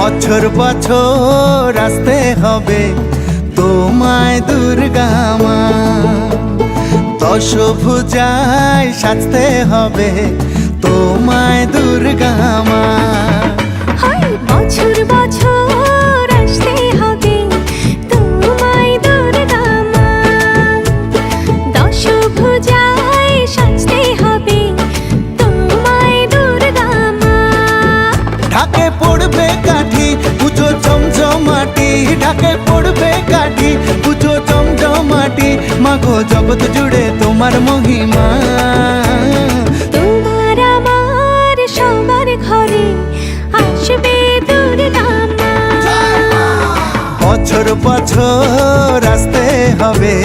বছর বছর আসতে হবে তোমায় দুর্গা মা, দশভুজায় সাজতে হবে তোমায় দুর্গা মা। বছর বছর আসতে হবে তোমায় দুর্গা মা, দশভুজায় সাজতে হবে তোমায় দুর্গা মা। ঢাকে পড়বে কাঠি পুজো জমজমাটি, ঢাকে পড়বে কাঠি পুজো জমজমাটি, মাগো জগৎ জুড়ে তোমার মহিমা। তোমার আমার সবার ঘরে আসবে দুর্গা মা, বছর বছর আসতে হবে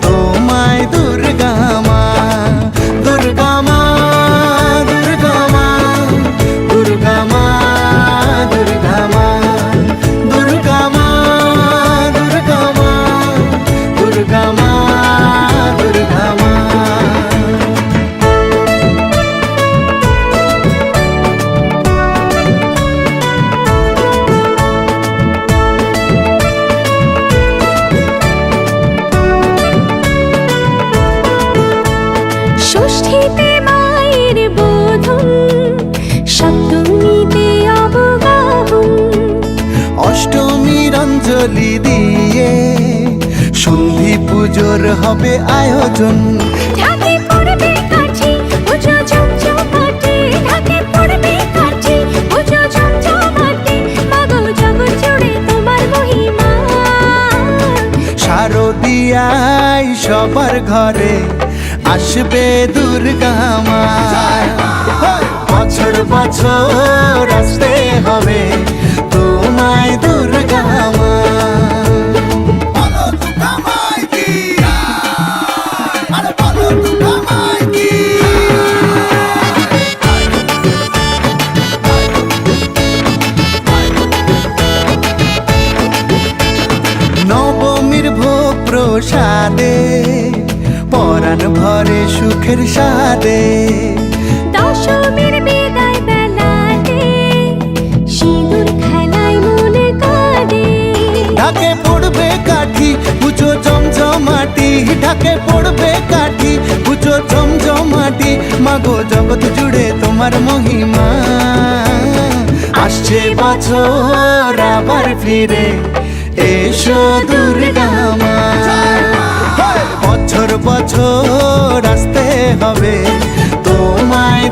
তোমায় দুর্গা মা, দুর্গা মা, দুর্গা মা, দুর্গা মা, দুর্গা মা, দুর্গা মা, দুর্গা মা, দুর্গা মা, দুর্গা মা। ষষ্ঠীতে মায়ের বোধন, সপ্তমীতে অবগাহন, অষ্টমীর অঞ্জলি দিয়ে সন্ধি পুজোর হবে আয়োজন। ঢাকে পড়বে কাঠি পুজো জমজমাটি, ঢাকে পড়বে কাঠি পুজো জমজমাটি, মাগো জগৎ জুড়ে তোমার মহিমা। শারদিয়ায় সবার ঘরে আসবে দুর্গা মা, বছর বছর আসতে হবে তোমায় দুর্গা মা। নবমীর ভোগ প্রসাদে পরাণ ভরে সুখের সাদে, দশমীর বিদায় বেলাতে সিঁদুর খেলায় মনে কাঁদে। ঢাকে পড়বে কাঠি পুজো জমজমাটি, ঢাকে পড়বে কাঠি পুজো জমজমাটি, মাগো জগৎ জুড়ে তোমার মহিমা। আসছে বছর আবার ফিরে এসো দুর্গা মা, বছর বছর আসতে হবে তোমায়